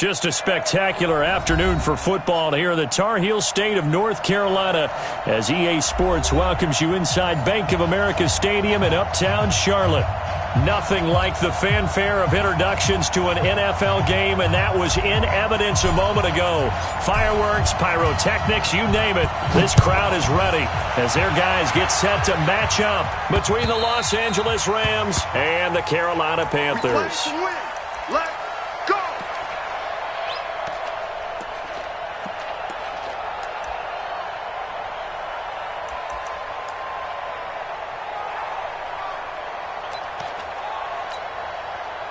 Just a spectacular afternoon for football here in the Tar Heel state of North Carolina as EA Sports welcomes you inside Bank of America Stadium in uptown Charlotte. Nothing like the fanfare of introductions to an NFL game, and that was in evidence a moment ago. Fireworks, pyrotechnics, you name it. This crowd is ready as their guys get set to match up between the Los Angeles Rams and the Carolina Panthers. Let's go!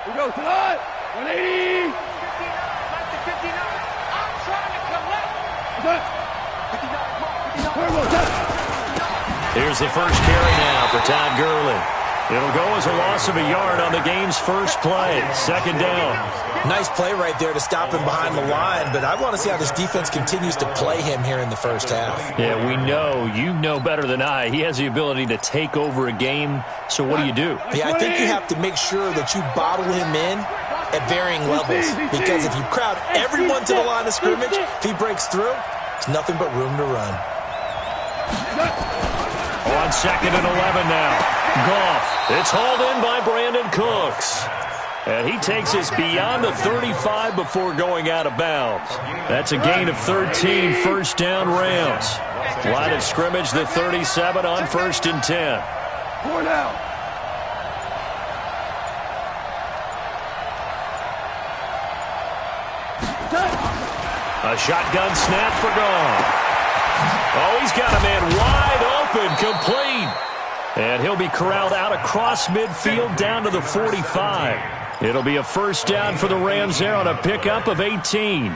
We go tonight. 180. 59. I'm trying to collect. Here's the first carry now for Todd Gurley. It'll go as a loss of a yard on the game's first play. Second down. Nice play right there to stop him behind the line, but I want to see how this defense continues to play him here in the first half. Yeah, we know. You know better than I. He has the ability to take over a game, so what do you do? Yeah, I think you have to make sure that you bottle him in at varying levels, because if you crowd everyone to the line of scrimmage, if he breaks through, there's nothing but room to run. On 2nd and 11 now. Goff. It's hauled in by Brandon Cooks. And he takes us beyond the 35 before going out of bounds. That's a gain of 13, first down Rams. Line of scrimmage, the 37 on 1st and 10. 4 down. A shotgun snap for Goff. Oh, he's got a man wide open, complete. And he'll be corralled out across midfield down to the 45. It'll be a first down for the Rams there on a pickup of 18.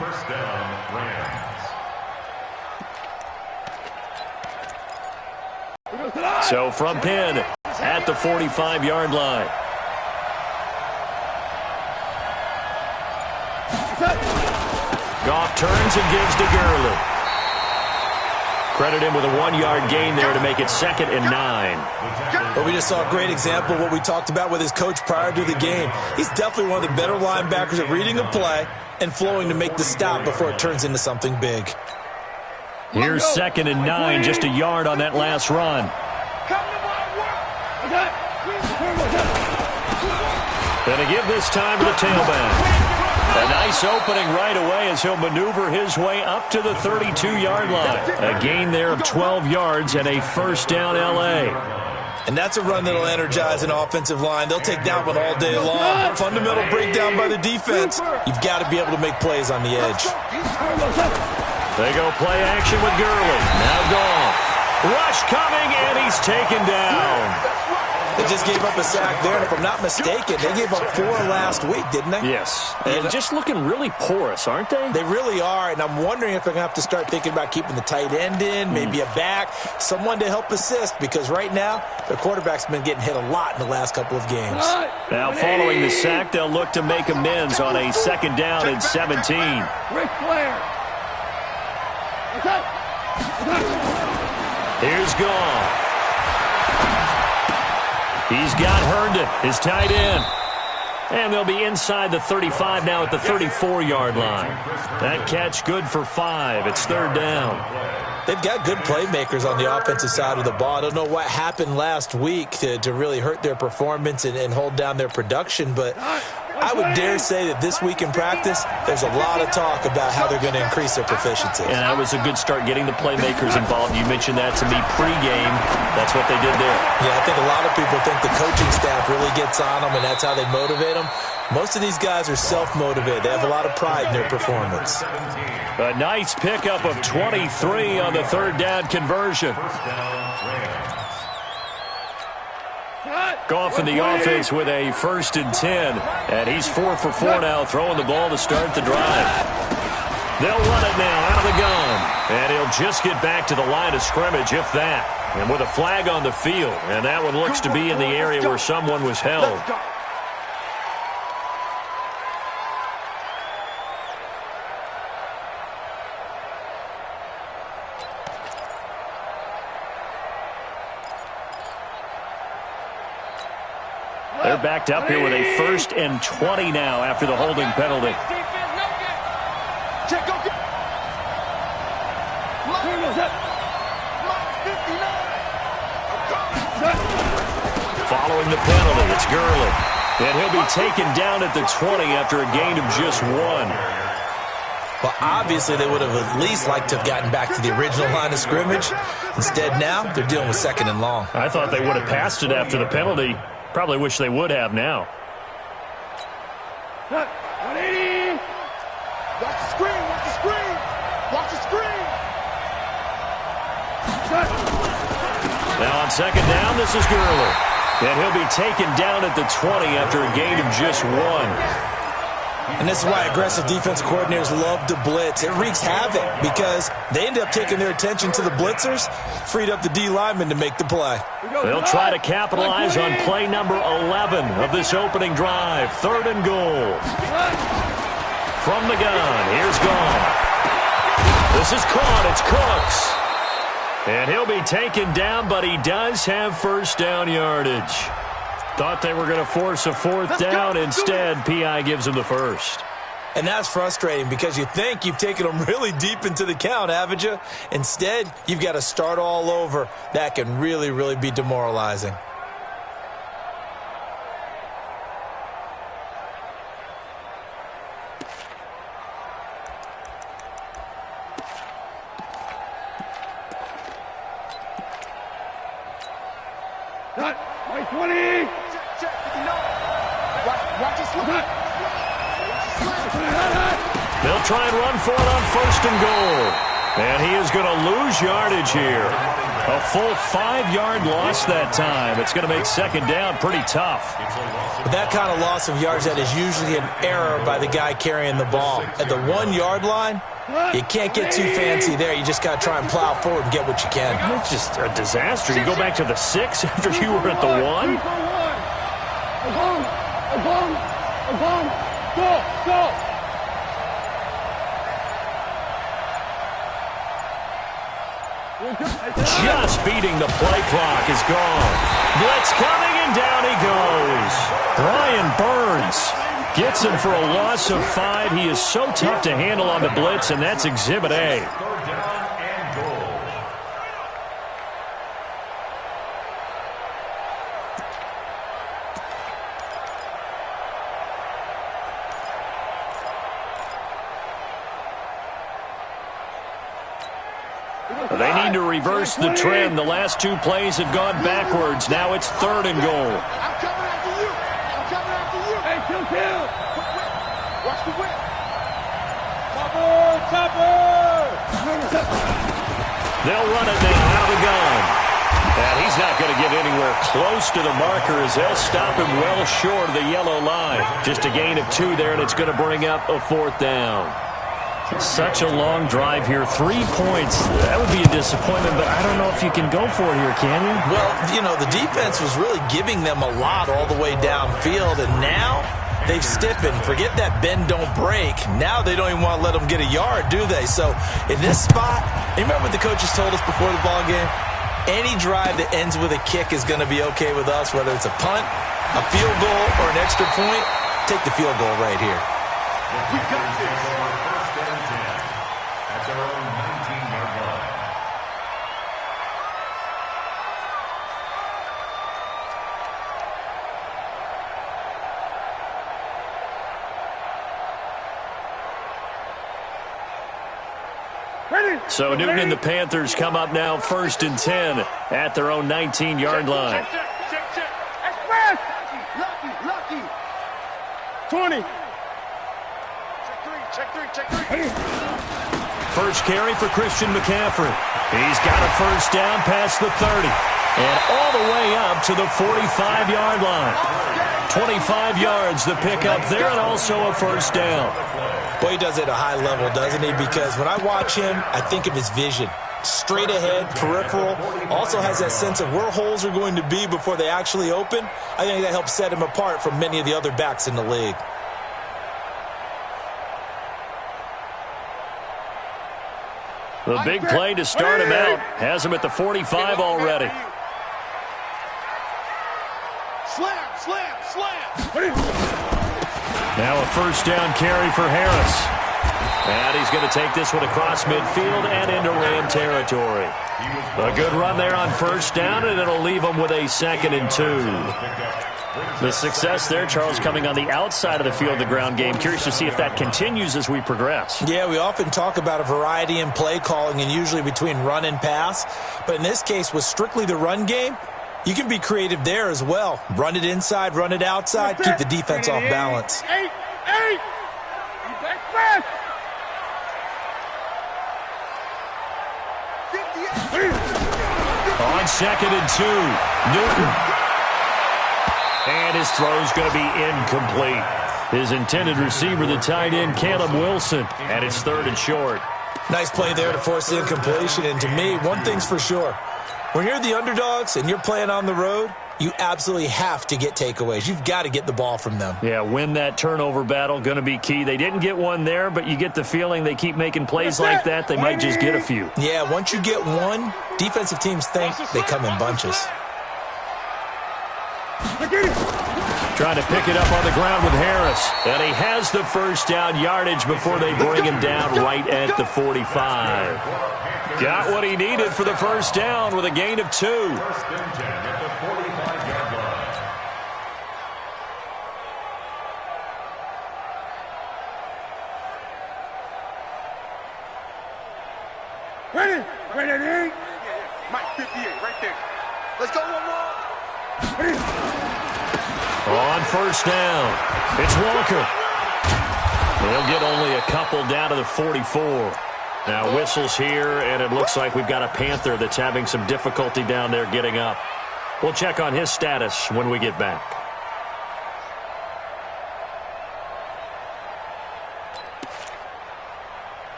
So from Penn at the 45-yard line. Goff turns and gives to Gurley. Credit him with a 1-yard gain there to make it 2nd and 9. But we just saw a great example of what we talked about with his coach prior to the game. He's definitely one of the better linebackers at reading a play and flowing to make the stop before it turns into something big. Here's 2nd and 9, just a yard on that last run. And a give this time to the tailback. A nice opening right away as he'll maneuver his way up to the 32-yard line. A gain there of 12 yards and a first down L.A. And that's a run that'll energize an offensive line. They'll take that one all day long. Fundamental breakdown by the defense. You've got to be able to make plays on the edge. They go play action with Gurley. Now Goff. Rush coming, and he's taken down. They just gave up a sack there, and if I'm not mistaken, they gave up 4 last week, didn't they? Yes. And just looking really porous, aren't they? They really are, and I'm wondering if they're going to have to start thinking about keeping the tight end in, maybe a back, someone to help assist, because right now, their quarterback's been getting hit a lot in the last couple of games. Now, following the sack, they'll look to make amends on a 2nd down and 17. Ric Flair. Here's Goff. He's got Herndon, his tight end. And they'll be inside the 35 now at the 34-yard line. That catch good for 5. It's 3rd down. They've got good playmakers on the offensive side of the ball. I don't know what happened last week to really hurt their performance and hold down their production, but I would dare say that this week in practice, there's a lot of talk about how they're going to increase their proficiency. And that was a good start getting the playmakers involved. You mentioned that to me pregame. That's what they did there. Yeah, I think a lot of people think the coaching staff really gets on them, and that's how they motivate them. Most of these guys are self-motivated. They have a lot of pride in their performance. A nice pickup of 23 on the 3rd down conversion. Goff in the offense with a 1st and 10. And he's 4 for 4 now, throwing the ball to start the drive. They'll run it now out of the gun. And he'll just get back to the line of scrimmage, if that. And with a flag on the field. And that one looks to be in the area where someone was held. They're backed up here with a 1st and 20 now after the holding penalty. Following the penalty, it's Gurley. And he'll be taken down at the 20 after a gain of just 1. Well, obviously, they would have at least liked to have gotten back to the original line of scrimmage. Instead, now, they're dealing with 2nd and long. I thought they would have passed it after the penalty. Probably wish they would have now. 180. Watch the screen, watch the screen. Watch the screen. Now on 2nd down, this is Gurley. And he'll be taken down at the 20 after a gain of just 1. And this is why aggressive defensive coordinators love to blitz. It wreaks havoc because they end up taking their attention to the blitzers, freed up the D linemen to make the play. They'll try to capitalize on play number 11 of this opening drive. 3rd and goal. From the gun, here's Goff. This is caught, it's Cooks. And he'll be taken down, but he does have 1st down yardage. Thought they were going to force a 4th down. Instead, P.I. gives him the 1st. And that's frustrating because you think you've taken them really deep into the count, haven't you? Instead, you've got to start all over. That can really, really be demoralizing. Right 20. They'll try and run for it on 1st and goal. And he is going to lose yardage here. A full 5-yard loss that time. It's going to make 2nd down pretty tough. With that kind of loss of yards, that is usually an error by the guy carrying the ball. At the 1-yard line, you can't get too fancy there. You just got to try and plow forward and get what you can. It's just a disaster. You go back to the 6 after you were at the 1. Go. Just beating the play clock is gone. Blitz coming, and down he goes. Brian Burns gets him for a loss of 5. He is so tough to handle on the blitz, and that's Exhibit A. They need to reverse the trend. The last 2 plays have gone backwards. Now it's 3rd and goal. I'm coming after you. I'm coming after you. Hey, kill. Watch the whip. Chopper. They'll run it now out of the gun. And he's not going to get anywhere close to the marker as they'll stop him well short of the yellow line. Just a gain of 2 there, and it's going to bring up a 4th down. Such a long drive here. 3 points. That would be a disappointment, but I don't know if you can go for it here, can you? Well, you know, the defense was really giving them a lot all the way downfield, and now they've stiffened. Forget that bend, don't break. Now they don't even want to let them get a yard, do they? So in this spot, you remember what the coaches told us before the ball game? Any drive that ends with a kick is going to be okay with us, whether it's a punt, a field goal, or an extra point. Take the field goal right here. We got this. First and 10 at their own 19-yard line. So Newton and the Panthers come up now 1st and 10 at their own 19-yard line. Check. Express. Lucky. 20. Check three. First carry for Christian McCaffrey. He's got a 1st down past the 30. And all the way up to the 45-yard line. 25 yards the pickup there, and also a 1st down. Boy, he does it at a high level, doesn't he? Because when I watch him, I think of his vision. Straight ahead, peripheral. Also has that sense of where holes are going to be before they actually open. I think that helps set him apart from many of the other backs in the league. The big play to start him out has him at the 45 already. Slam. Now a 1st down carry for Harris. And he's he's going to take this one across midfield and into Ram territory. A good run there on first down, and it'll leave him with a 2nd and 2. The success there, Charles, coming on the outside of the field, the ground game. Curious to see if that continues as we progress. Yeah, we often talk about a variety in play calling and usually between run and pass. But in this case, with strictly the run game, you can be creative there as well. Run it inside, run it outside, keep the defense off balance. Eight. Back fast. On 2nd and 2, Newton. And his throw's going to be incomplete. His intended receiver, the tight end, Caleb Wilson. And it's 3rd and short. Nice play there to force the incompletion. And to me, one thing's for sure. When you're the underdogs and you're playing on the road, you absolutely have to get takeaways. You've got to get the ball from them. Yeah, win that turnover battle, going to be key. They didn't get one there, but you get the feeling they keep making plays like that, they might just get a few. Yeah, once you get one, defensive teams think they come in bunches. Trying to pick it up on the ground with Harris. And he has the first down yardage before they bring him down right at the 45. Got what he needed for the first down with a gain of 2. First and 10 at the 45-yard line. Ready. Mike 58, right there. Let's go one more. On first down, it's Walker. They'll get only a couple down to the 44. Now whistles here, and it looks like we've got a Panther that's having some difficulty down there getting up. We'll check on his status when we get back.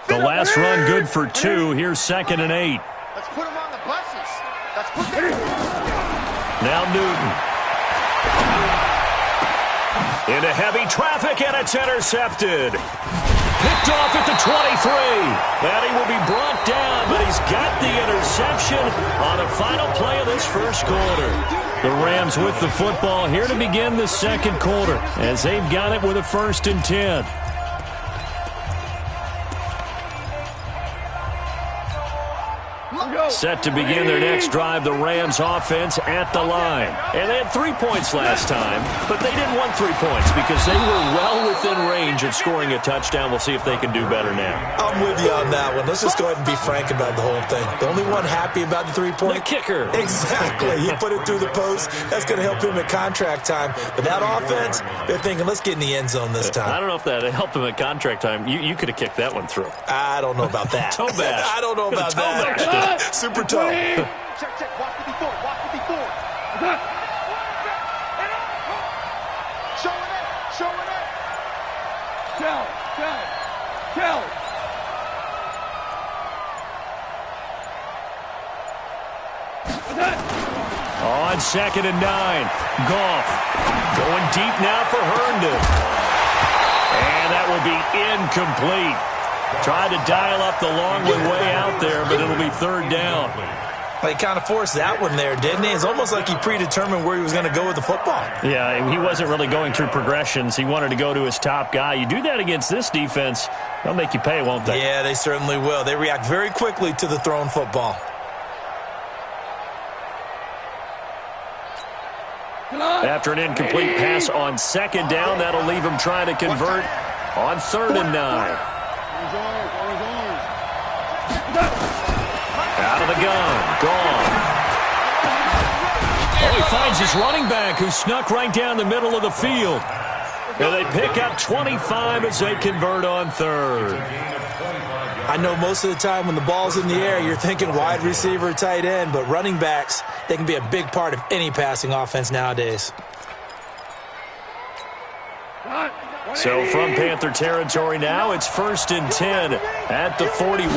The last run good for 2. Here's 2nd and 8. Let's put them on the buses. Let's put them. Now Newton. Into heavy traffic, and it's intercepted. Picked off at the 23. And he will be brought down, but he's got the interception on the final play of this first quarter. The Rams with the football here to begin the second quarter as they've got it with a 1st and 10. Set to begin their next drive, the Rams offense at the line. And they had 3 points last time, but they didn't want 3 points because they were well within range of scoring a touchdown. We'll see if they can do better now. I'm with you on that one. Let's just go ahead and be frank about the whole thing. The only one happy about the 3-point? The kicker. Exactly. He put it through the post. That's going to help him at contract time. But that offense, they're thinking, let's get in the end zone this time. I don't know if that helped him at contract time. You could have kicked that one through. I don't know about that. Toe bash. I don't know about that. Super toe. Check. Watch the before. Showing it. Tell. On 2nd and 9, Goff going deep now for Herndon. And that will be incomplete. Tried to dial up the long way out there, but it'll be 3rd down. He kind of forced that one there, didn't he? It's almost like he predetermined where he was going to go with the football. Yeah, he wasn't really going through progressions. He wanted to go to his top guy. You do that against this defense, they'll make you pay, won't they? Yeah, they certainly will. They react very quickly to the thrown football. After an incomplete pass on 2nd down, that'll leave him trying to convert on 3rd and 9. Out of the gun. Gone. Oh, he finds his running back who snuck right down the middle of the field. And they pick up 25 as they convert on 3rd. I know most of the time when the ball's in the air, you're thinking wide receiver, tight end, but running backs, they can be a big part of any passing offense nowadays. So from Panther territory now, it's 1st and 10 at the 41.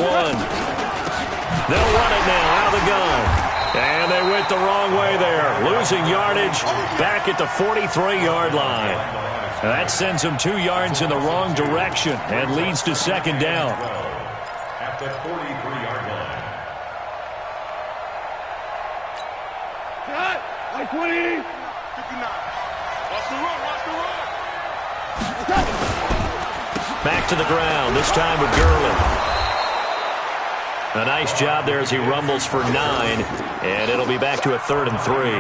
They'll run it now out of the gun. And they went the wrong way there. Losing yardage back at the 43-yard line. And that sends them 2 yards in the wrong direction and leads to 2nd down. At the 43-yard Like 20. 59. Watch the run, watch the run. Back to the ground, this time with Gurley. A nice job there as he rumbles for 9, and it'll be back to a 3rd and 3.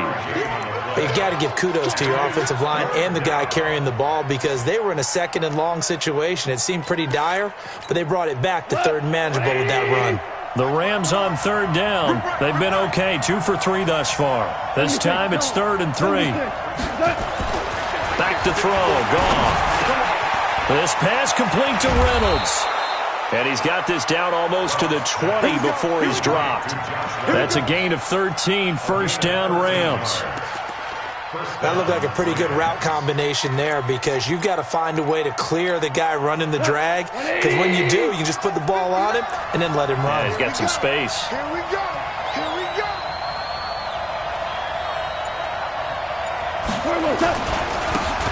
You've got to give kudos to your offensive line and the guy carrying the ball because they were in a 2nd and long situation. It seemed pretty dire, but they brought it back to 3rd and manageable with that run. The Rams on 3rd down. They've been okay, 2 for 3 thus far. This time it's 3rd and 3. Back to throw, Goff. This pass complete to Reynolds. And he's got this down almost to the 20 before he's dropped. That's a gain of 13, 1st down Rams. That looked like a pretty good route combination there because you've got to find a way to clear the guy running the drag because when you do, you can just put the ball on him and then let him run. Yeah, he's got some space. Here we go. Here we go.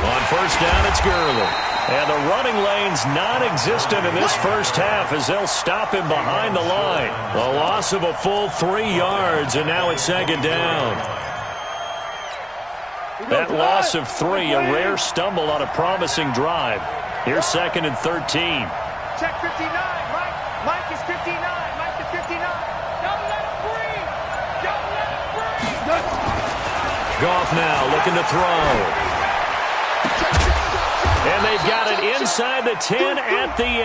On 1st down, it's Gurley. And the running lane's non-existent in this first half as they'll stop him behind the line. A loss of a full 3 yards, and now it's 2nd down. That loss of 3, a rare stumble on a promising drive. Here's 2nd and 13. Check 59, Mike. Mike is 59. Mike is 59. Don't let him breathe. Don't let him breathe. Goff now looking to throw. And they've got it inside the 10 at the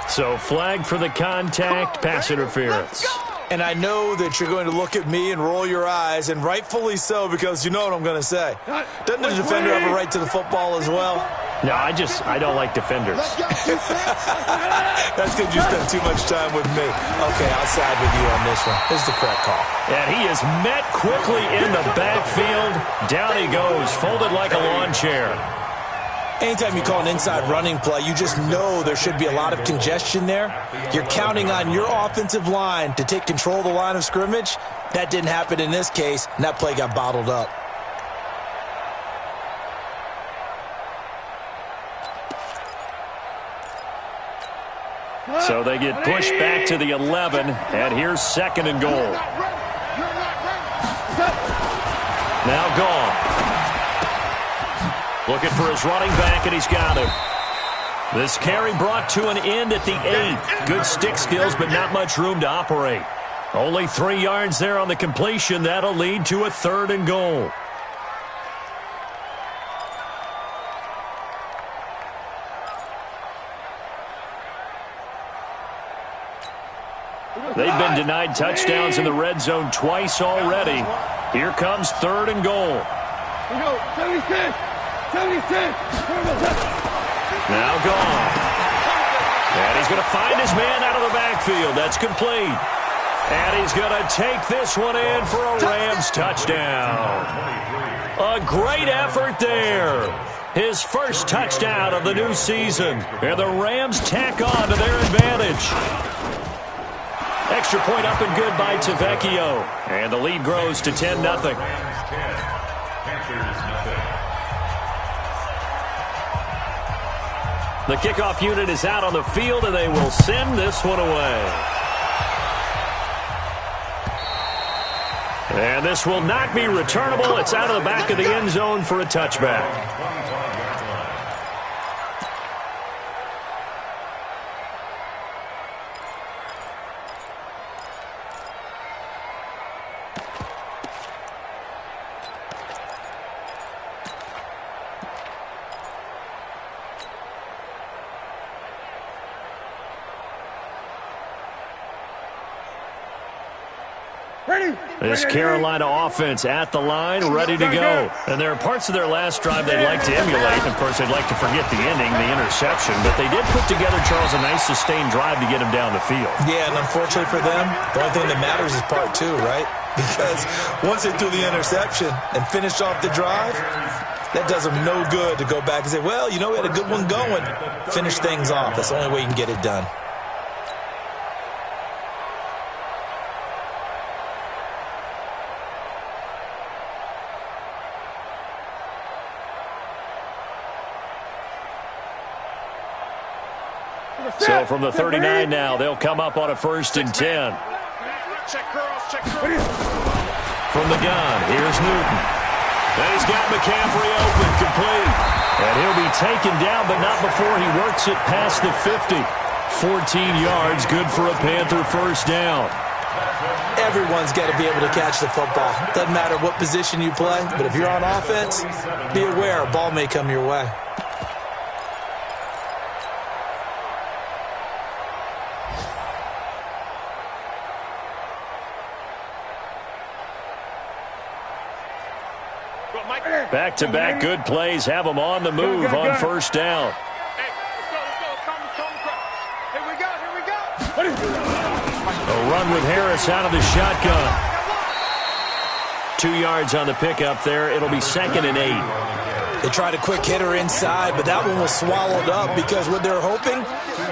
8. So flag for the contact, pass interference. And I know that you're going to look at me and roll your eyes, and rightfully so, because you know what I'm going to say. Doesn't the defender have a right to the football as well? No, I don't like defenders. That's because you spend too much time with me. Okay, I'll side with you on this one. This is the correct call. And he is met quickly in the backfield. Down he goes, folded like a lawn chair. Anytime you call an inside running play, you just know there should be a lot of congestion there. You're counting on your offensive line to take control of the line of scrimmage. That didn't happen in this case, and that play got bottled up. So they get pushed back to the 11, and here's 2nd and goal. Now Goff. Looking for his running back, and he's got him. This carry brought to an end at the 8. Good stick skills, but not much room to operate. Only 3 yards there on the completion. That'll lead to a 3rd and goal. They've been denied touchdowns in the red zone twice already. Here comes 3rd and goal. We go, 76. 76. Now Goff. And he's going to find his man out of the backfield. That's complete. And he's going to take this one in for a Rams touchdown. A great effort there. His first touchdown of the new season. And the Rams tack on to their advantage. Extra point up and good by Tavecchio. And the lead grows to 10-0. The kickoff unit is out on the field, and they will send this one away. And this will not be returnable. It's out of the back of the end zone for a touchback. This Carolina offense at the line, ready to go. And there are parts of their last drive they'd like to emulate. Of course, they'd like to forget the ending, the interception. But they did put together, Charles, a nice sustained drive to get him down the field. Yeah, and unfortunately for them, the only thing that matters is part 2, right? Because once they threw the interception and finished off the drive, that does them no good to go back and say, well, you know, we had a good one going. Finish things off. That's the only way you can get it done. So from the 39 now, they'll come up on a 1st and 10. Check girls, check girls. From the gun, here's Newton. And he's got McCaffrey open, complete. And he'll be taken down, but not before he works it past the 50. 14 yards, good for a Panther 1st down. Everyone's got to be able to catch the football. Doesn't matter what position you play, but if you're on offense, be aware a ball may come your way. Back-to-back good plays have them on the move on 1st down. Hey, let's go. Here we go. A run with Harris out of the shotgun. 2 yards on the pickup there. It'll be 2nd and 8. They tried a quick hitter inside, but that one was swallowed up because what they're hoping,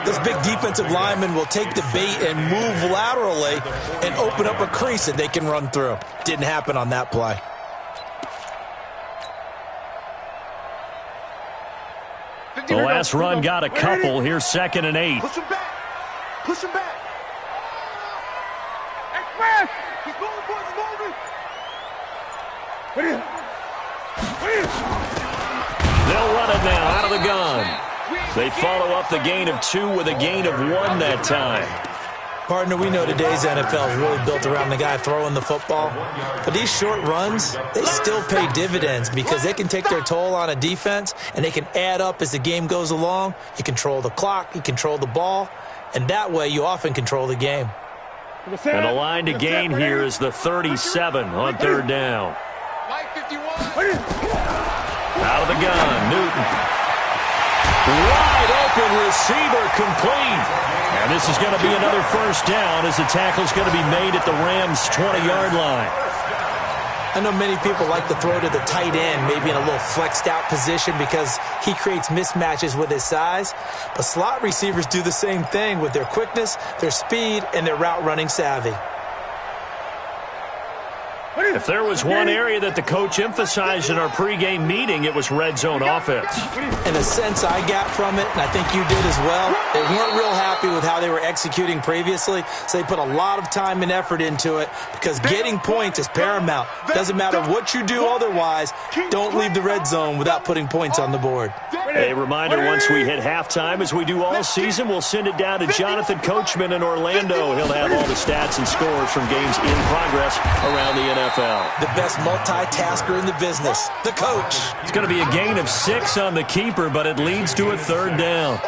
this big defensive lineman will take the bait and move laterally and open up a crease that they can run through. Didn't happen on that play. The last run got a couple. Here's 2nd and 8. Push him back. Push him back. Express. He's moving, boys. He's moving. They'll run it now out of the gun. They follow up the gain of 2 with a gain of 1 that time. Partner, we know today's NFL is really built around the guy throwing the football. But these short runs, they still pay dividends because they can take their toll on a defense, and they can add up as the game goes along. You control the clock, you control the ball, and that way you often control the game. And the line to gain here is the 37 on 3rd down. Mike 51. Out of the gun, Newton. Wide open receiver, complete. And this is going to be another 1st down as the tackle's going to be made at the Rams' 20-yard line. I know many people like to throw to the tight end, maybe in a little flexed out position because he creates mismatches with his size. But slot receivers do the same thing with their quickness, their speed, and their route running savvy. If there was one area that the coach emphasized in our pregame meeting, it was red zone offense. And the sense I got from it, and I think you did as well, they weren't real happy with how they were executing previously, so they put a lot of time and effort into it because getting points is paramount. Doesn't matter what you do otherwise, don't leave the red zone without putting points on the board. A reminder, once we hit halftime, as we do all season, we'll send it down to Jonathan Coachman in Orlando. He'll have all the stats and scores from games in progress around the NFL. The best multitasker in the business, the coach. It's going to be a gain of 6 on the keeper, but it leads to a 3rd down.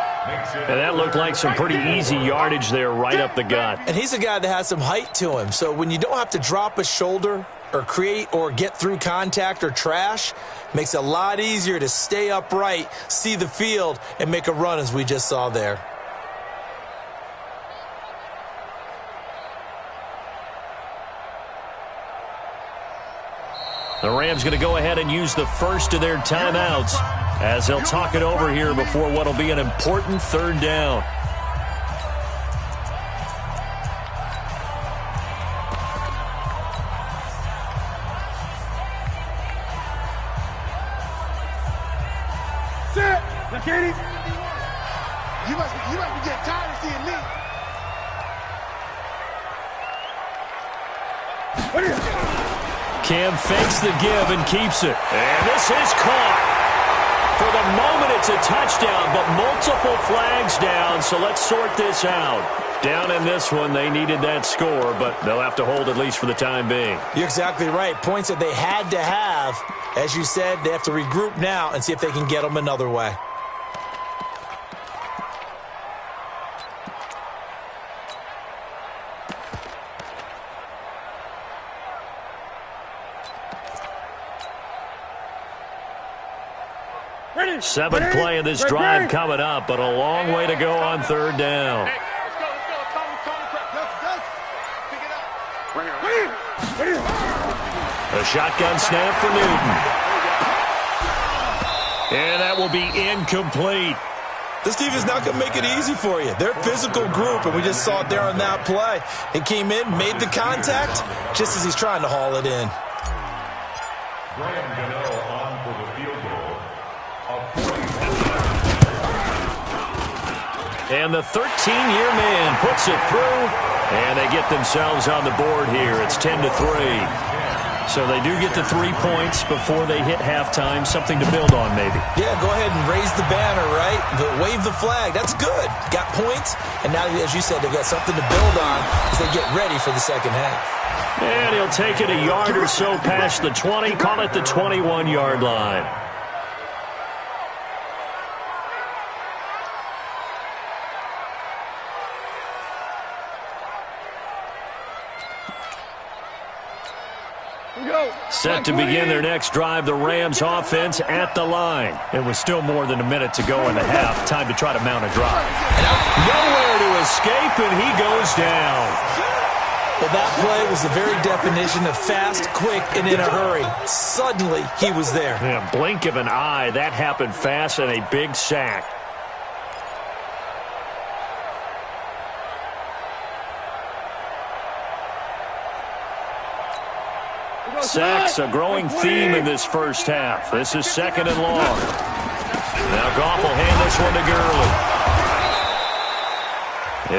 And that looked like some pretty easy yardage there right up the gut. And he's a guy that has some height to him, so when you don't have to drop a shoulder or create or get through contact or trash, makes it a lot easier to stay upright, see the field, and make a run as we just saw there. The Rams going to go ahead and use the first of their timeouts as they'll talk it over here before what will be an important 3rd down. Now, Katie. You must be getting tired of seeing me. What is it? Cam fakes the give and keeps it. And this is caught. For the moment, it's a touchdown, but multiple flags down, so let's sort this out. Down in this one, they needed that score, but they'll have to hold at least for the time being. You're exactly right. Points that they had to have. As you said, they have to regroup now and see if they can get them another way. Seventh play of this drive coming up, but a long way to go on 3rd down. Hey, let's go. Pick it up. A shotgun snap for Newton. And that will be incomplete. This defense is not going to make it easy for you. They're a physical group, and we just saw it there on that play. It came in, made the contact, just as he's trying to haul it in. Graham Gano on for the field goal. And the 13-year man puts it through, and they get themselves on the board here. It's 10-3. So they do get the 3 points before they hit halftime, something to build on maybe. Yeah, go ahead and raise the banner, right? Wave the flag. That's good. Got points, and now, as you said, they've got something to build on as they get ready for the second half. And he'll take it a yard or so past the 20, call it the 21-yard line. Set to begin their next drive, the Rams offense at the line. It was still more than a minute to go in the half. Time to try to mount a drive. Nowhere to escape, and he goes down. Well, that play was the very definition of fast, quick, and in a hurry. Suddenly, he was there. Yeah, blink of an eye. That happened fast, and a big sack. Sacks, a growing theme in this first half. This is 2nd and long. Now Goff will hand this one to Gurley.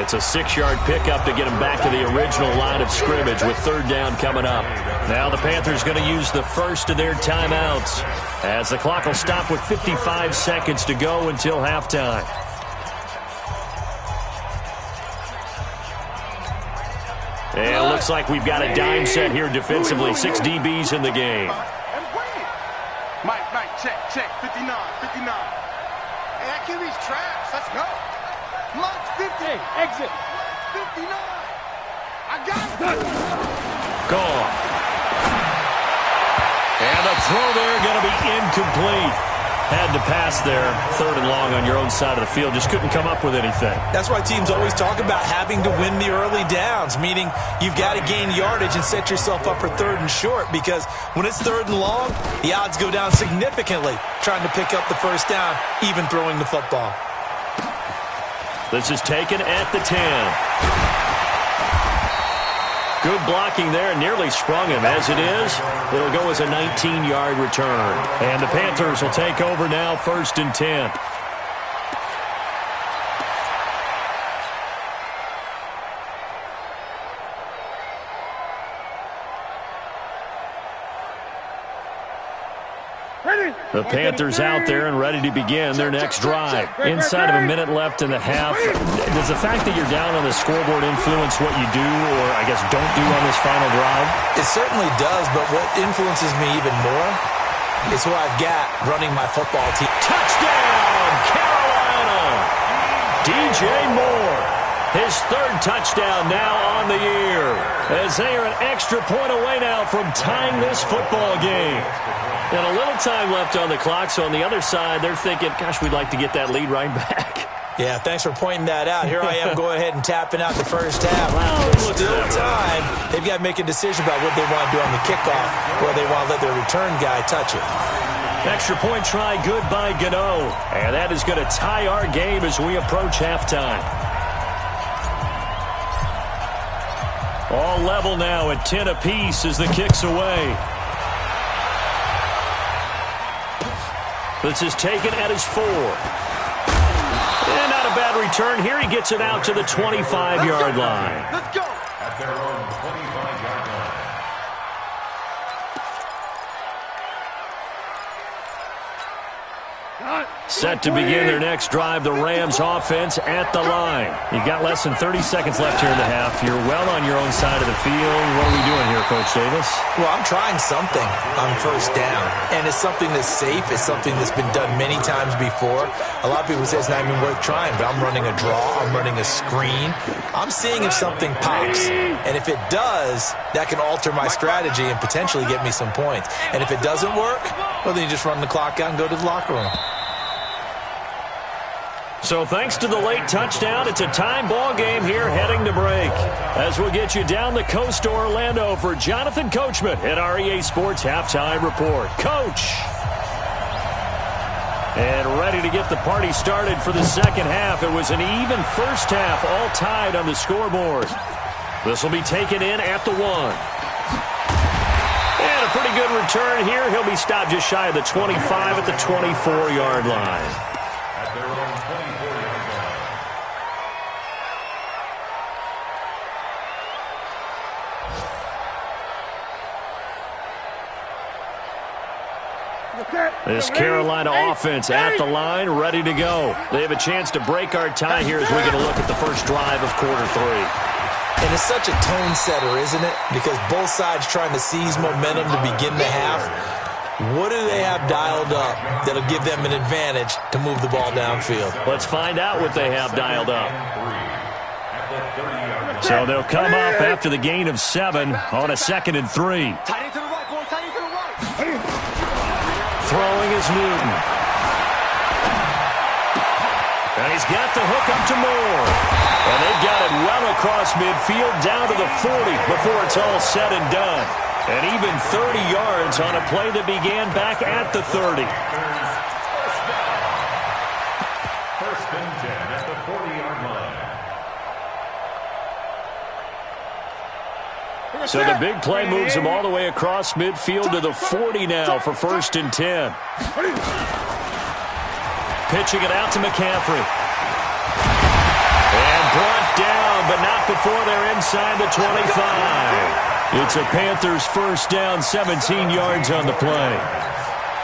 It's a 6-yard pickup to get him back to the original line of scrimmage with 3rd down coming up. Now the Panthers going to use the first of their timeouts as the clock will stop with 55 seconds to go until halftime. And it looks like we've got a dime set here defensively. 6 DBs in the game. Mike, check, 59. Hey, that QB's trash. Let's go. Lunch 50. Exit. 59. I got it. Gone. And the throw there going to be incomplete. Had to pass there, 3rd and long on your own side of the field. Just couldn't come up with anything. That's why teams always talk about having to win the early downs, meaning you've got to gain yardage and set yourself up for 3rd and short, because when it's 3rd and long, the odds go down significantly trying to pick up the first down, even throwing the football. This is taken at the 10. Good blocking there, nearly sprung him. As it is, it'll go as a 19-yard return. And the Panthers will take over now, 1st and 10. The Panthers out there and ready to begin their next drive. Inside of a minute left in the half, does the fact that you're down on the scoreboard influence what you do, or I guess don't do on this final drive? It certainly does, but what influences me even more is who I've got running my football team. Touchdown, Carolina! DJ Moore, his 3rd touchdown now on the year, as they are an extra point away now from tying this football game. And a little time left on the clock, so on the other side, they're thinking, gosh, we'd like to get that lead right back. Yeah, thanks for pointing that out. Here I am going ahead and tapping out the first half. Well, There's still time. They've got to make a decision about what they want to do on the kickoff, or they want to let their return guy touch it. Extra point try, good by Gano. And that is going to tie our game as we approach halftime. All level now at 10 apiece as the kick's away. This is taken at his 4. And not a bad return here. He gets it out to the 25-yard line. Let's go. At their own 25-yard line. Set to begin their next drive, the Rams offense at the line. You've got less than 30 seconds left here in the half. You're well on your own side of the field. What are we doing here, Coach Davis? Well, I'm trying something on 1st down, and it's something that's safe. It's something that's been done many times before. A lot of people say it's not even worth trying, but I'm running a draw. I'm running a screen. I'm seeing if something pops, and if it does, that can alter my strategy and potentially get me some points. And if it doesn't work, well, then you just run the clock out and go to the locker room. So thanks to the late touchdown, it's a time ball game here heading to break. As we'll get you down the coast to Orlando for Jonathan Coachman at our EA Sports Halftime Report. Coach! And ready to get the party started for the second half. It was an even first half, all tied on the scoreboard. This will be taken in at the 1. And a pretty good return here. He'll be stopped just shy of the 25 at the 24-yard line. At their own 24-yard line. This Carolina offense at the line, ready to go. They have a chance to break our tie here as we get a look at the first drive of quarter 3. And it's such a tone setter, isn't it? Because both sides trying to seize momentum to begin the half. What do they have dialed up that'll give them an advantage to move the ball downfield? Let's find out what they have dialed up. So they'll come up after the gain of 7 on a 2nd and 3. Tight end to the right, boy. Tight end to the right. Throwing is Newton. And he's got the hook up to Moore. And they've got it well across midfield down to the 40 before it's all said and done. And even 30 yards on a play that began back at the 30. First and 10 at the 40-yard line. So the big play moves them all the way across midfield to the 40 now for first and 10. Pitching it out to McCaffrey. And brought down, but not before they're inside the 25. It's a Panthers first down, 17 yards on the play.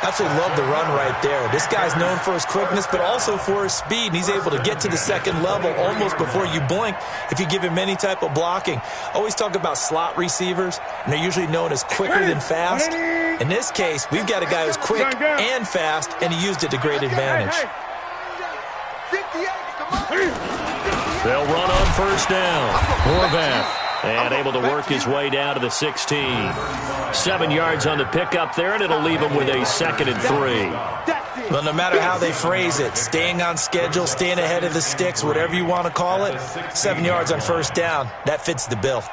Absolutely love the run right there. This guy's known for his quickness, but also for his speed. And he's able to get to the second level almost before you blink if you give him any type of blocking. Always talk about slot receivers, and they're usually known as quicker than fast. In this case, we've got a guy who's quick and fast, and he used it to great advantage. They'll run on first down. Horvath. And able to work his way down to the 16. 7 yards on the pickup there, and it'll leave him with a 2nd and 3. Well, no matter how they phrase it, staying on schedule, staying ahead of the sticks, whatever you want to call it, 7 yards on first down, that fits the bill.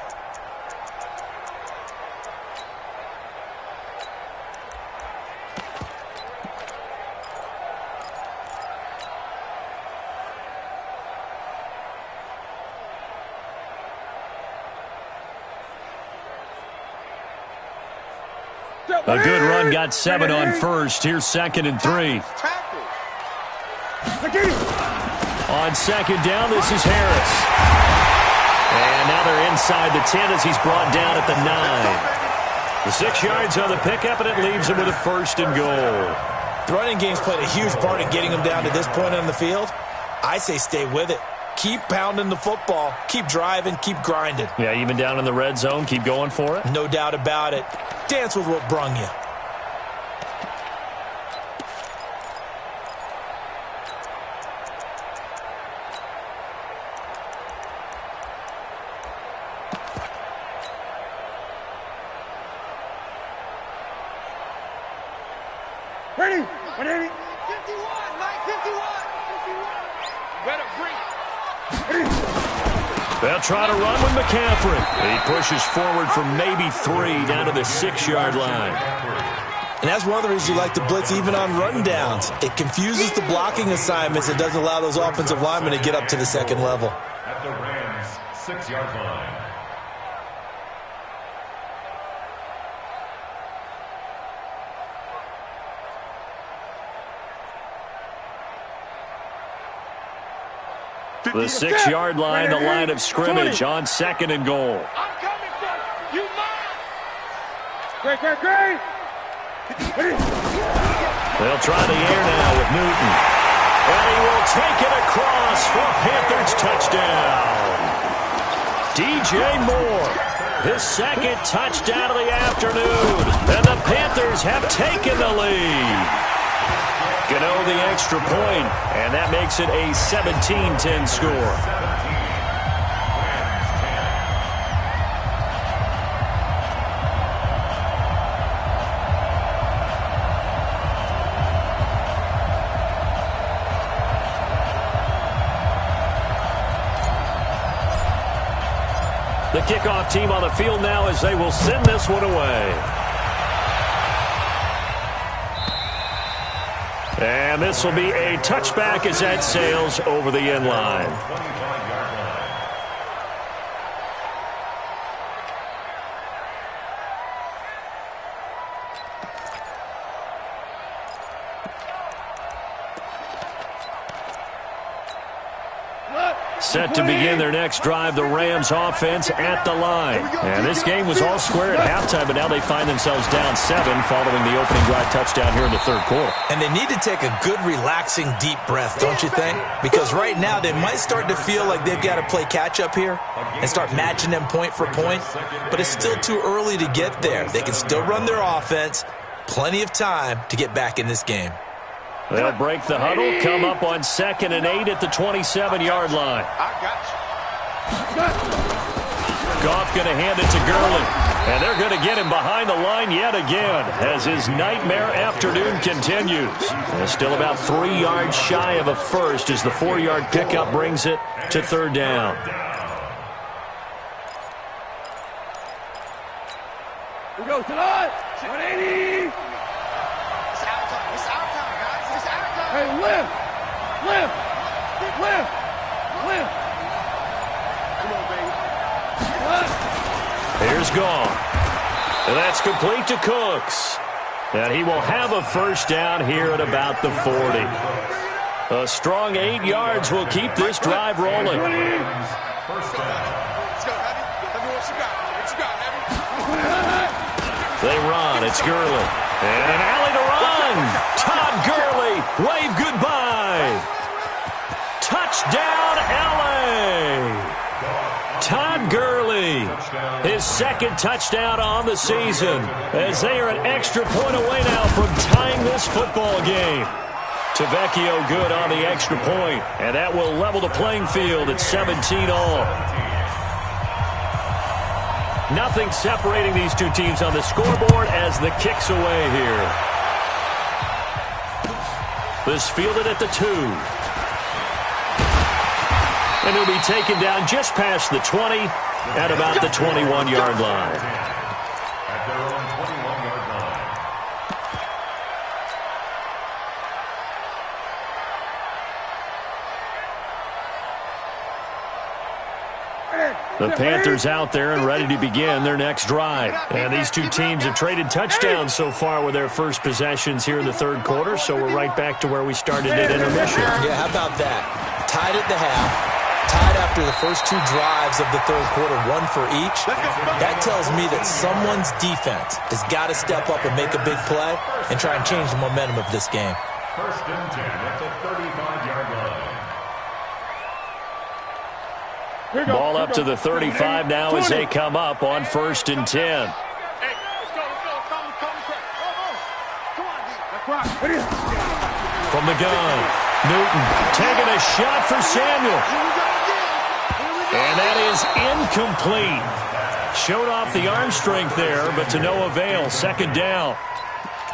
A good run, got 7 on first. Here's 2nd and 3. On second down, this is Harris. And now they're inside the 10 as he's brought down at the 9. The 6 yards on the pickup, and it leaves him with a first and goal. The running game's played a huge part in getting him down to this point on the field. I say stay with it. Keep pounding the football. Keep driving. Keep grinding. Yeah, even down in the red zone, keep going for it. No doubt about it. Dance with what brung you. Ready? 51, Mike, 51. Better break. They'll try to run with McCaffrey. He pushes forward for maybe 3 down to the 6-yard line. And that's one of the reasons you like to blitz even on rundowns. It confuses the blocking assignments and doesn't allow those offensive linemen to get up to the second level. At the Rams' 6-yard line. The 6-yard line, the line of scrimmage on 2nd and goal. I'm coming for you, mine. Great. They'll try the air now with Newton. And he will take it across for a Panthers touchdown. DJ Moore, his 2nd touchdown of the afternoon. And the Panthers have taken the lead. Gano the extra point, and that makes it a 17-10 score. The kickoff team on the field now as they will send this one away. And this will be a touchback as that sails over the end line. set to begin their next drive, the Rams offense at the line. And this game was all square at halftime, but now they find themselves down 7 following the opening drive touchdown here in the third quarter. And they need to take a good, relaxing, deep breath, don't you think? Because right now they might start to feel like they've got to play catch-up here and start matching them point for point. But it's still too early to get there. They can still run their offense. Plenty of time to get back in this game. They'll break the huddle, come up on 2nd and 8 at the 27-yard line. I got you. Goff going to hand it to Gurley. And they're going to get him behind the line yet again as his nightmare afternoon continues. And still about 3 yards shy of a first as the 4-yard pickup brings it to 3rd down. We go tonight. 180. It's our time. It's our time, guys. It's our time. Hey, lift. Lift. Lift. Lift. Come on, baby. Here's Goff. And that's complete to Cooks. And he will have a first down here at about the 40. A strong 8 yards will keep this drive rolling. First down. Let's go, Heavy. Let me what you got. What you got, Heavy? They run. It's Gurley. And an alley to run. Todd Gurley. Wave goodbye. Touchdown, L.A. Todd Gurley. His 2nd touchdown on the season as they are an extra point away now from tying this football game. Tavecchio good on the extra point, and that will level the playing field at 17 all. Nothing separating these two teams on the scoreboard as the kick's away here. This fielded at the 2. And he'll be taken down just past the 20 at about the 21-yard line. At their own 21-yard line. The Panthers out there and ready to begin their next drive. And these two teams have traded touchdowns so far with their first possessions here in the third quarter, so we're right back to where we started at intermission. Yeah, how about that? Tied at the half. Tied after the first 2 drives of the third quarter, 1 for each. That tells me that someone's defense has got to step up and make a big play and try and change the momentum of this game. First and 10 at the 35-yard line. Ball up to the 35 now as they come up on 1st and 10. Hey, let's go. Come on, D. From the gun, Newton taking a shot for Samuel. And that is incomplete. Showed off the arm strength there, but to no avail. 2nd down.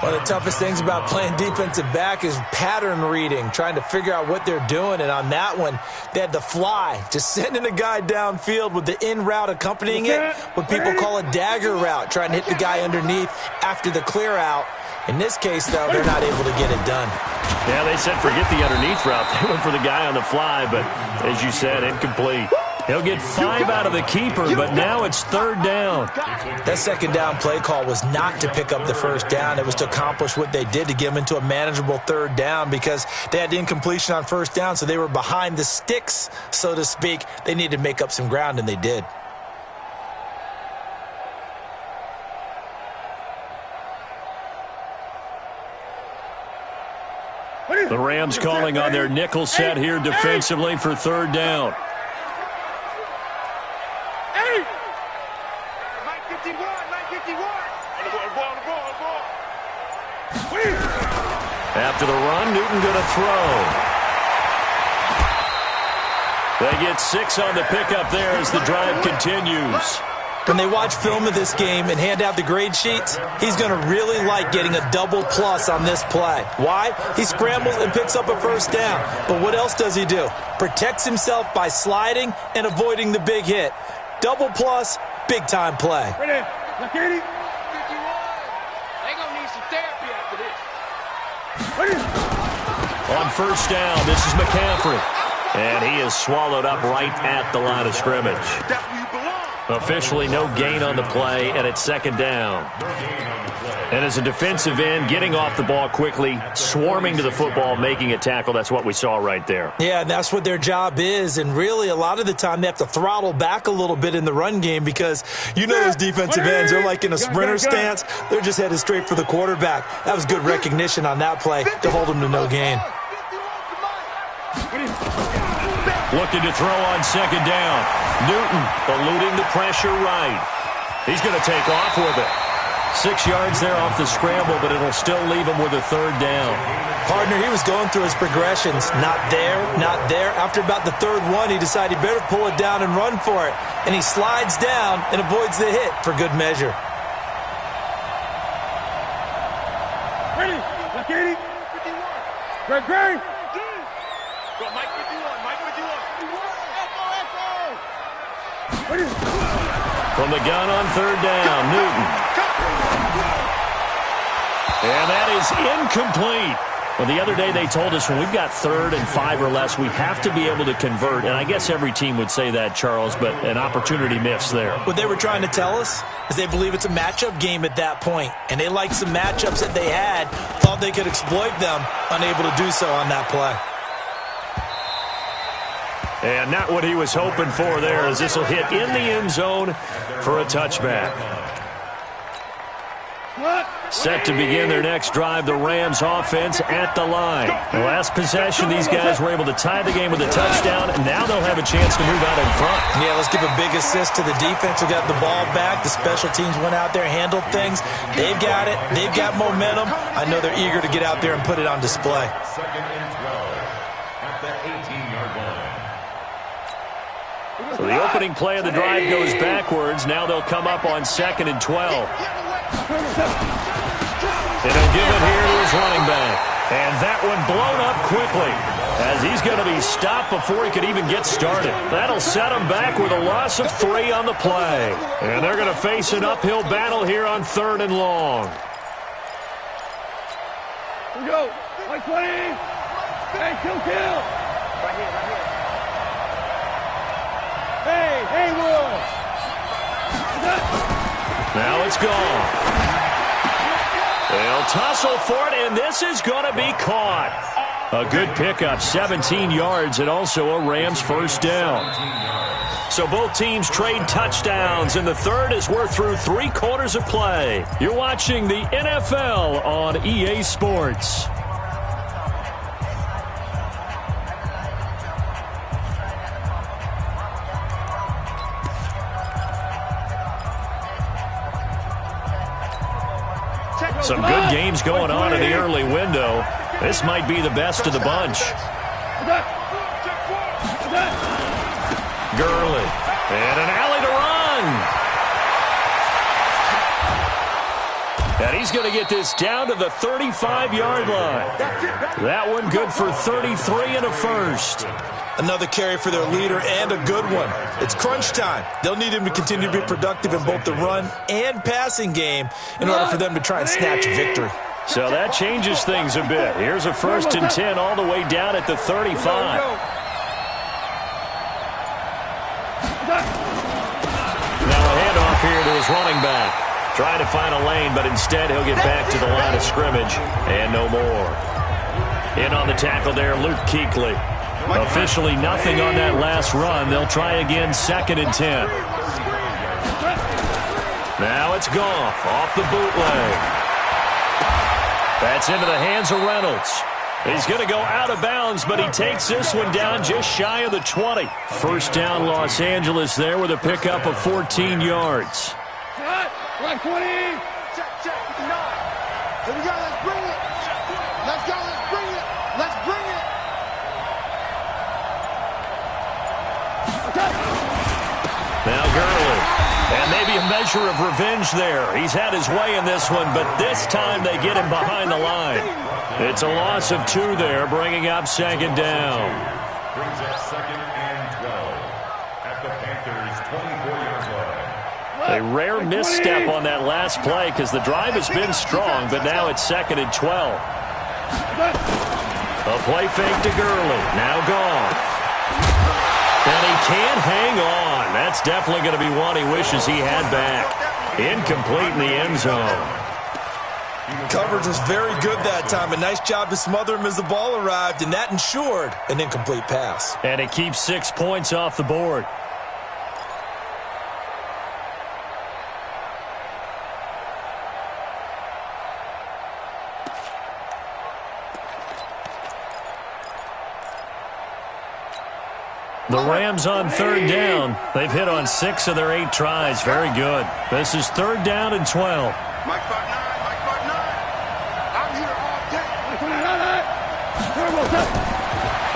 One of the toughest things about playing defensive back is pattern reading, trying to figure out what they're doing. And on that one, they had the fly, just sending a guy downfield with the in route accompanying it, what people call a dagger route, trying to hit the guy underneath after the clear out. In this case, though, they're not able to get it done. Yeah, they said forget the underneath route. They went for the guy on the fly, but as you said, incomplete. He'll get 5 out of the keeper, but now it's 3rd down. That 2nd down play call was not to pick up the first down. It was to accomplish what they did, to get them into a manageable 3rd down, because they had the incompletion on 1st down, so they were behind the sticks, so to speak. They needed to make up some ground, and they did. The Rams calling on their nickel set here defensively for 3rd down. After the run, Newton going to throw. They get 6 on the pickup there as the drive continues. When they watch film of this game and hand out the grade sheets, he's going to really like getting a double plus on this play. Why? He scrambles and picks up a first down. But what else does he do? Protects himself by sliding and avoiding the big hit. Double plus, big-time play. Ready? Look, 80. 51. They gonna need some therapy after this. Ready? On first down, this is McCaffrey. And he is swallowed up right at the line of scrimmage. That's where you belong. Officially no gain on the play, and it's second down. And as a defensive end, getting off the ball quickly, swarming to the football, making a tackle, that's what we saw right there. Yeah, and that's what their job is. And really, a lot of the time, they have to throttle back a little bit in the run game because you know those defensive ends, they're like in a sprinter stance. They're just headed straight for the quarterback. That was good recognition on that play to hold them to no gain. Looking to throw on second down. Newton eluding the pressure right. He's going to take off with it. 6 yards there off the scramble, but it'll still leave him with a third down. Partner, he was going through his progressions. Not there, not there. After about the third one, he decided he better pull it down and run for it. And he slides down and avoids the hit for good measure. Ready? Look, 80. 51. Greg. Go, Mike 51. Mike 51. Echo. Ready? From the gun on third down, Newton. And that is incomplete. Well, the other day they told us when we've got 3rd and 5 or less, we have to be able to convert. And I guess every team would say that, Charles, but an opportunity missed there. What they were trying to tell us is they believe it's a matchup game at that point. And they liked some matchups that they had, thought they could exploit them, unable to do so on that play. And not what he was hoping for there, as this will hit in the end zone for a touchback. Set to begin their next drive, the Rams offense at the line. The last possession, these guys were able to tie the game with a touchdown, and now they'll have a chance to move out in front. Yeah, let's give a big assist to the defense who got the ball back. The special teams went out there, handled things. They've got it. They've got momentum. I know they're eager to get out there and put it on display. 2nd and 12 at the 18-yard line. So the opening play of the drive goes backwards. Now they'll come up on 2nd and 12. And he'll give it here to his running back. And that one blown up quickly as he's going to be stopped before he could even get started. That'll set him back with a loss of 3 on the play. And they're going to face an uphill battle here on 3rd and long. Here we go. Like 20. Hey, kill. Right here. Hey, Will. Now it's gone. They'll tussle for it, and this is going to be caught. A good pickup, 17 yards, and also a Rams first down. So both teams trade touchdowns, and the third as we're through 3 quarters of play. You're watching the NFL on EA Sports. Some good games going on in the early window. This might be the best of the bunch. Gurley. And an alley to run. And he's going to get this down to the 35-yard line. That one good for 33 and a first. Another carry for their leader and a good one. It's crunch time. They'll need him to continue to be productive in both the run and passing game in order for them to try and snatch a victory. So that changes things a bit. Here's a 1st and 10 all the way down at the 35. Now a handoff here to his running back. Trying to find a lane, but instead he'll get back to the line of scrimmage and no more. In on the tackle there, Luke Kuechly. Officially nothing on that last run. They'll try again, 2nd and 10. Now it's Goff off the bootleg. That's into the hands of Reynolds. He's going to go out of bounds, but he takes this one down just shy of the 20. First down, Los Angeles there with a pickup of 14 yards. Like 20. Check. 9. Here we go. Let's bring it. Let's go. Let's bring it. Let's bring it. Now Gurley. And maybe a measure of revenge there. He's had his way in this one, but this time they get him behind the line. It's a loss of 2 there, bringing up 2nd down. Brings up 2nd and 12 at the Panthers' 24-yard line. A rare misstep on that last play because the drive has been strong, but now it's 2nd and 12. A play fake to Gurley. Now Goff. And he can't hang on. That's definitely going to be one he wishes he had back. Incomplete in the end zone. Coverage was very good that time. A nice job to smother him as the ball arrived, and that ensured an incomplete pass. And it keeps 6 points off the board. The Rams on third down. They've hit on 6 of their 8 tries. Very good. This is 3rd down and 12. Mike 5-9, Mike 5-9. I'm here all day.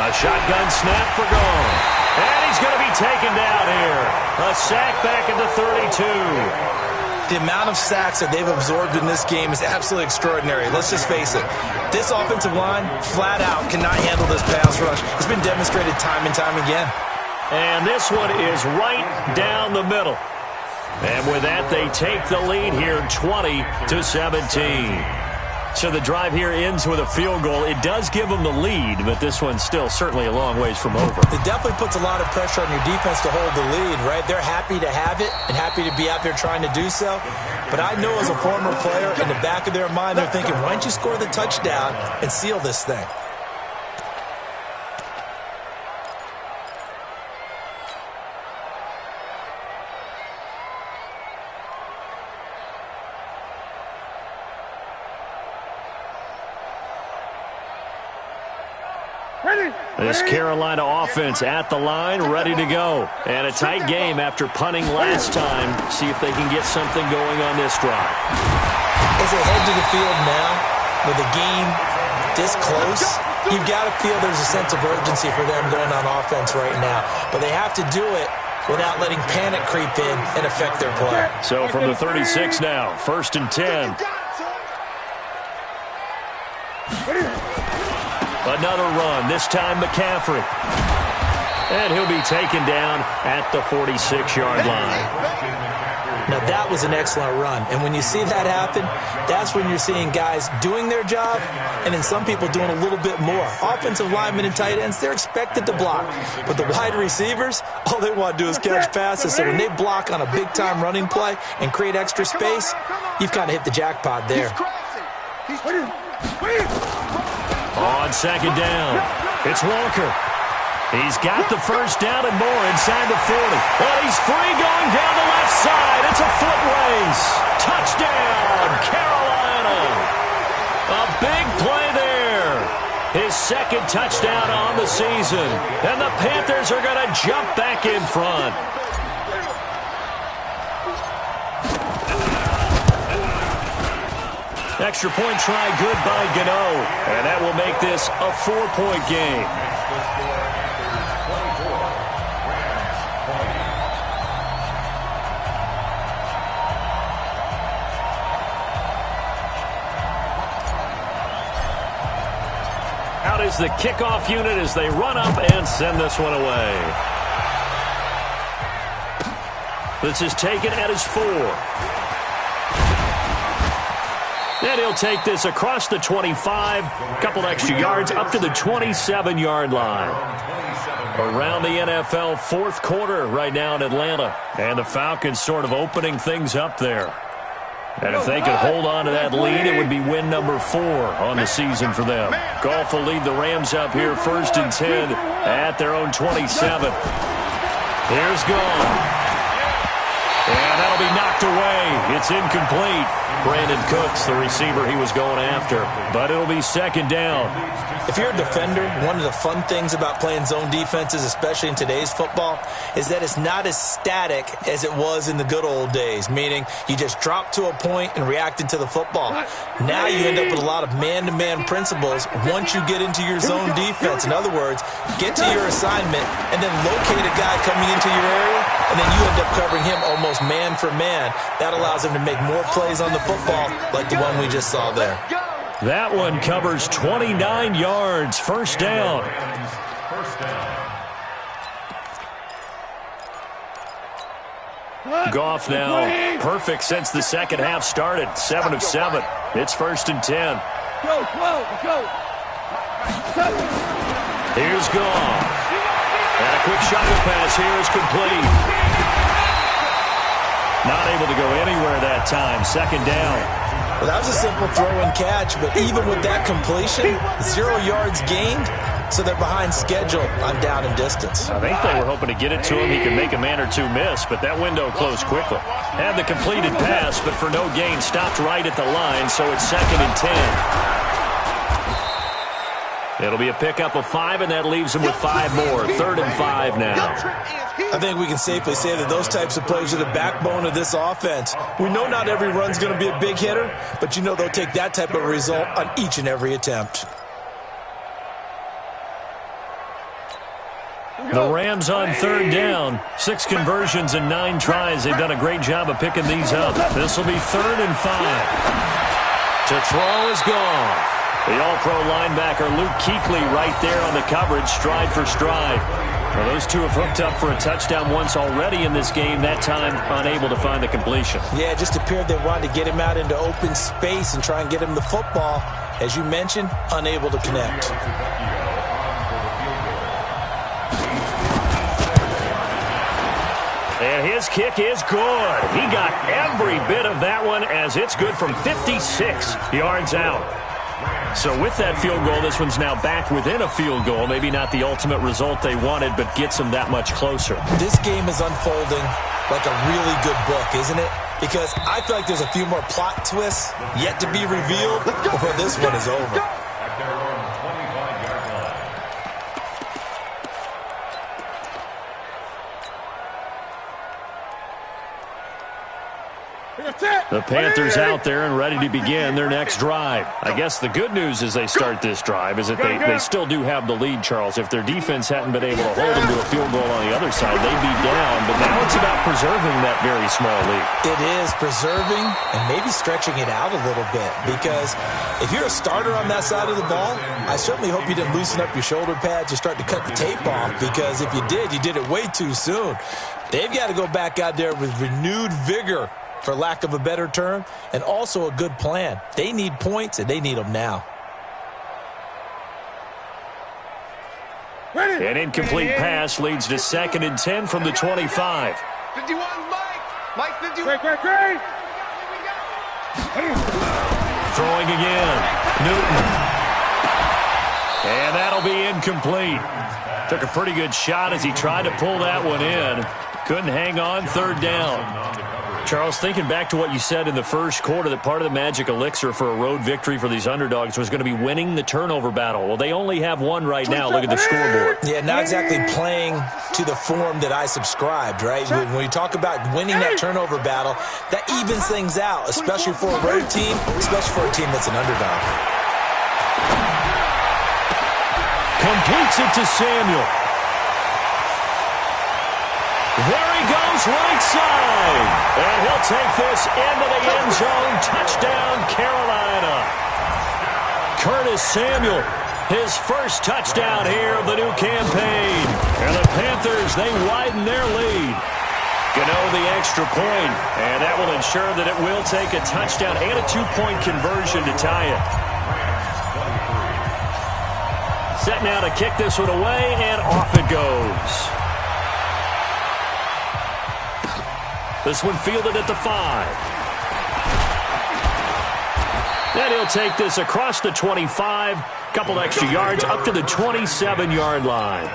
A shotgun snap for gone. And he's going to be taken down here. A sack back at the 32. The amount of sacks that they've absorbed in this game is absolutely extraordinary. Let's just face it. This offensive line, flat out, cannot handle this pass rush. It's been demonstrated time and time again. And this one is right down the middle. And with that, they take the lead here 20-17. So the drive here ends with a field goal. It does give them the lead, but this one's still certainly a long ways from over. It definitely puts a lot of pressure on your defense to hold the lead, right? They're happy to have it and happy to be out there trying to do so. But I know as a former player, in the back of their mind, they're thinking, why don't you score the touchdown and seal this thing? This Carolina offense at the line, ready to go. And a tight game after punting last time. See if they can get something going on this drive. As they head to the field now, with the game this close, you've got to feel there's a sense of urgency for them going on offense right now. But they have to do it without letting panic creep in and affect their play. So from the 36 now, 1st and 10. Another run, this time McCaffrey. And he'll be taken down at the 46-yard line. Now, that was an excellent run. And when you see that happen, that's when you're seeing guys doing their job and then some people doing a little bit more. Offensive linemen and tight ends, they're expected to block. But the wide receivers, all they want to do is catch passes. So when they block on a big-time running play and create extra space, you've kind of hit the jackpot there. On 2nd down, it's Walker. He's got the 1st down and more inside the 40. But he's free going down the left side. It's a foot race. Touchdown, Carolina. A big play there. His 2nd touchdown on the season. And the Panthers are going to jump back in front. Extra point try good by Gano. And that will make this a 4-point game. Out is the kickoff unit as they run up and send this one away. This is taken at his 4. And he'll take this across the 25, a couple extra yards, up to the 27-yard line. Around the NFL 4th quarter right now in Atlanta. And the Falcons sort of opening things up there. And if they could hold on to that lead, it would be win number 4 on the season for them. Goff will lead the Rams up here 1st and 10 at their own 27. Here's Goff. And that'll be knocked away. It's incomplete. Brandon Cooks, the receiver he was going after. But it'll be 2nd down. If you're a defender, one of the fun things about playing zone defenses, especially in today's football, is that it's not as static as it was in the good old days, meaning you just drop to a point and reacted to the football. Now you end up with a lot of man-to-man principles once you get into your zone defense. In other words, get to your assignment and then locate a guy coming into your area, and then you end up covering him almost man for man. That allows him to make more plays on the football like the one we just saw there. That one covers 29 yards. 1st down. Goff now perfect since the 2nd half started. 7 of 7. It's 1st and 10. Go. Here's Goff. And a quick shovel pass here is complete. Not able to go anywhere that time. Second down. Well, that was a simple throw and catch, but even with that completion, 0 yards gained, so they're behind schedule on down and distance. I think they were hoping to get it to him. He could make a man or two miss, but that window closed quickly. Had the completed pass, but for no gain, stopped right at the line, so it's 2nd and 10. It'll be a pickup of 5, and that leaves him with 5 more. 3rd and 5 now. I think we can safely say that those types of plays are the backbone of this offense. We know not every run's going to be a big hitter, but you know they'll take that type of result on each and every attempt. The Rams on 3rd down. 6 conversions and 9 tries. They've done a great job of picking these up. This will be 3rd and 5. To throw is gone. The all-pro linebacker Luke Kuechly right there on the coverage, stride for stride. Well, those two have hooked up for a touchdown once already in this game, that time unable to find the completion. Yeah, it just appeared they wanted to get him out into open space and try and get him the football. As you mentioned, unable to connect. And his kick is good. He got every bit of that one as it's good from 56 yards out. So with that field goal, this one's now back within a field goal. Maybe not the ultimate result they wanted, but gets them that much closer. This game is unfolding like a really good book, isn't it? Because I feel like there's a few more plot twists yet to be revealed before this one is over. At their own 25-yard line. The Panthers out there and ready to begin their next drive. I guess the good news as they start this drive is that they still do have the lead, Charles. If their defense hadn't been able to hold them to a field goal on the other side, they'd be down. But now it's about preserving that very small lead. It is preserving and maybe stretching it out a little bit. Because if you're a starter on that side of the ball, I certainly hope you didn't loosen up your shoulder pads or start to cut the tape off. Because if you did it way too soon. They've got to go back out there with renewed vigor, for lack of a better term, and also a good plan. They need points, and they need them now. An incomplete pass leads to 2nd and 10 from the 25. 51, Mike 51. Throwing again. Newton. And that'll be incomplete. Took a pretty good shot as he tried to pull that one in. Couldn't hang on. 3rd down. Charles, thinking back to what you said in the first quarter, that part of the magic elixir for a road victory for these underdogs was going to be winning the turnover battle. Well, they only have one right now. Look at the scoreboard. Yeah, not exactly playing to the form that I subscribed, right? When you talk about winning that turnover battle, that evens things out, especially for a road team, especially for a team that's an underdog. Completes it to Samuel. There he goes, right side. And he'll take this into the end zone. Touchdown, Carolina. Curtis Samuel, his first touchdown here of the new campaign. And the Panthers, they widen their lead. Gano the extra point, and that will ensure that it will take a touchdown and a 2-point conversion to tie it. Set now to kick this one away, and off it goes. This one fielded at the 5. Then he'll take this across the 25. Couple extra yards up to the 27-yard line.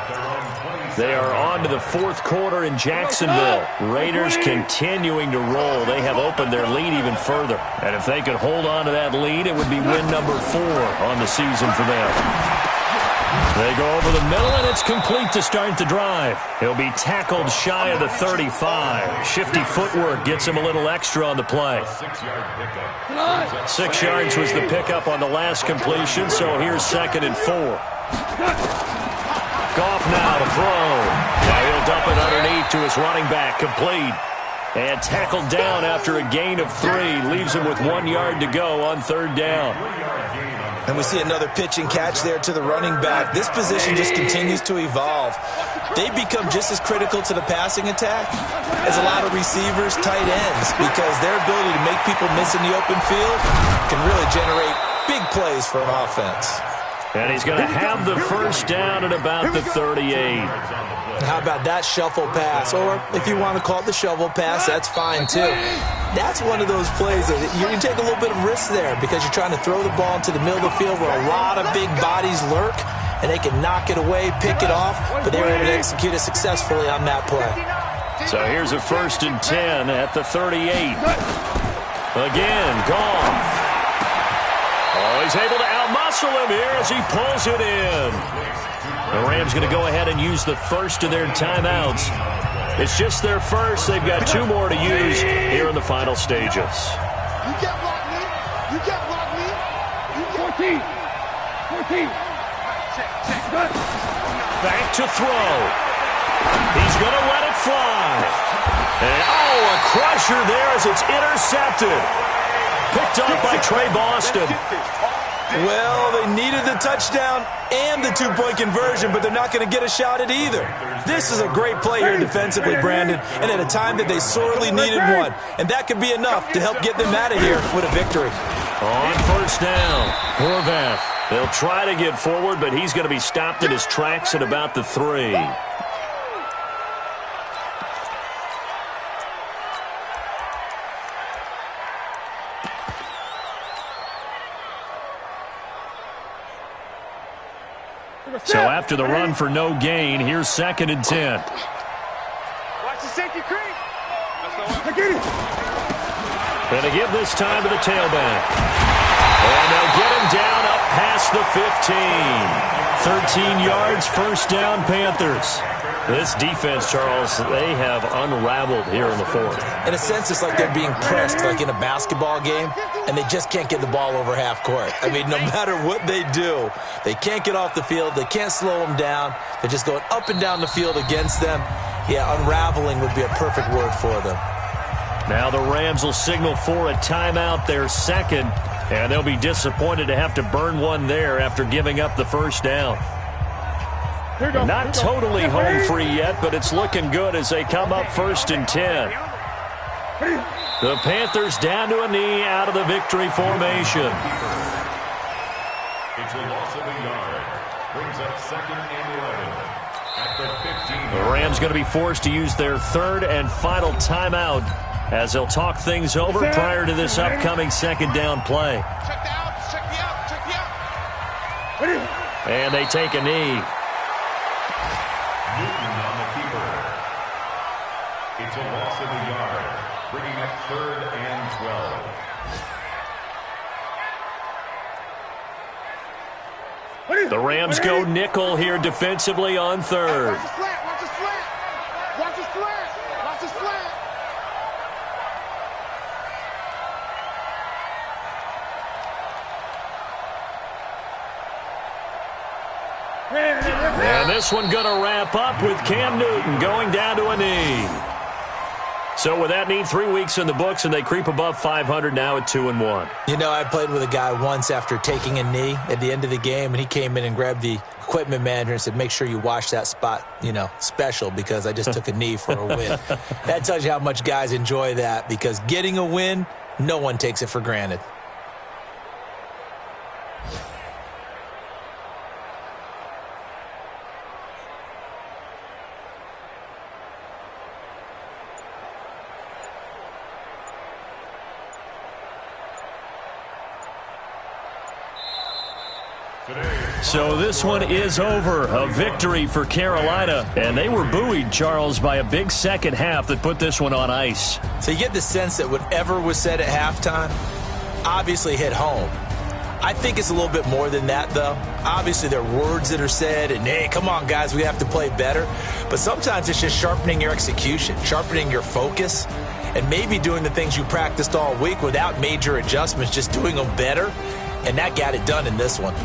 They are on to the 4th quarter in Jacksonville. Raiders continuing to roll. They have opened their lead even further. And if they could hold on to that lead, it would be win number 4 on the season for them. They go over the middle, and it's complete to start the drive. He'll be tackled shy of the 35. Shifty footwork gets him a little extra on the play. 6 yards was the pickup on the last completion, so here's 2nd and 4. Goff now to throw. Now he'll dump it underneath to his running back, complete. And tackled down after a gain of 3. Leaves him with 1 yard to go on 3rd down. And we see another pitch and catch there to the running back. This position just continues to evolve. They become just as critical to the passing attack as a lot of receivers, tight ends, because their ability to make people miss in the open field can really generate big plays for an offense. And he's going to have the first down at about the 38. How about that shuffle pass? Or if you want to call it the shovel pass, that's fine too. That's one of those plays that you can take a little bit of risk there because you're trying to throw the ball into the middle of the field where a lot of big bodies lurk, and they can knock it away, pick it off, but they were able to execute it successfully on that play. So here's a 1st and 10 at the 38. Again, Goff. Oh, he's able to outmuscle him here as he pulls it in. The Rams going to go ahead and use the first of their timeouts. It's just their first. They've got 2 more to use here in the final stages. You can't block me. You can't block me. You can't. 14. Back to throw. He's going to let it fly. And, oh, a crusher there as it's intercepted. Picked up by Trey Boston. Well, they needed the touchdown and the 2-point conversion, but they're not going to get a shot at either. This is a great play here defensively, Brandon, and at a time that they sorely needed one. And that could be enough to help get them out of here with a victory. On 1st down, Horvath. They'll try to get forward, but he's going to be stopped in his tracks at about the 3. So after the run for no gain, here's 2nd and 10. Watch the safety creep. Going to give this time to the tailback. And they'll get him down up past the 15. 13 yards, 1st down, Panthers. This defense, Charles, they have unraveled here in the 4th. In a sense, it's like they're being pressed like in a basketball game, and they just can't get the ball over half court. I mean, no matter what they do, they can't get off the field. They can't slow them down. They're just going up and down the field against them. Yeah, unraveling would be a perfect word for them. Now the Rams will signal for a timeout, their 2nd, and they'll be disappointed to have to burn one there after giving up the 1st down. Not totally home free yet, but it's looking good as they come up 1st and 10. The Panthers down to a knee out of the victory formation. It's a loss of a yard. Brings up 2nd and 11 at the 15. The Rams going to be forced to use their 3rd and final timeout as they'll talk things over prior to this upcoming 2nd down play. Check the outs. Check the outs. Check the outs. And they take a knee. Newton on the keeper. It's a loss of a yard. Bringing up 3rd and 12. The Rams go nickel here defensively on 3rd. Watch the slant. Watch the slant. Watch the slant. Watch the slant. And this one going to wrap up with Cam Newton going down to a knee. So with that knee, 3 weeks in the books, and they creep above 500 now at 2-1. You know, I played with a guy once after taking a knee at the end of the game, and he came in and grabbed the equipment manager and said, make sure you wash that spot, you know, special, because I just took a knee for a win. That tells you how much guys enjoy that, because getting a win, no one takes it for granted. So this one is over. A victory for Carolina. And they were buoyed, Charles, by a big second half that put this one on ice. So you get the sense that whatever was said at halftime obviously hit home. I think it's a little bit more than that, though. Obviously, there are words that are said, and, hey, come on, guys, we have to play better. But sometimes it's just sharpening your execution, sharpening your focus, and maybe doing the things you practiced all week without major adjustments, just doing them better. And that got it done in this one.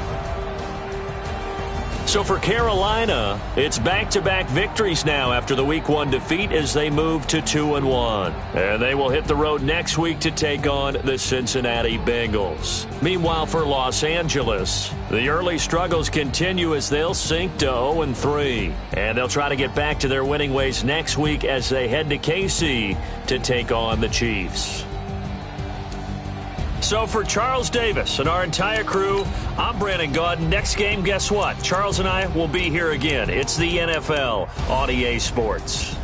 So for Carolina, it's back-to-back victories now after the Week 1 defeat as they move to 2-1. And they will hit the road next week to take on the Cincinnati Bengals. Meanwhile, for Los Angeles, the early struggles continue as they'll sink to 0-3. And they'll try to get back to their winning ways next week as they head to KC to take on the Chiefs. So for Charles Davis and our entire crew, I'm Brandon Gaudin. Next game, guess what? Charles and I will be here again. It's the NFL on EA Sports.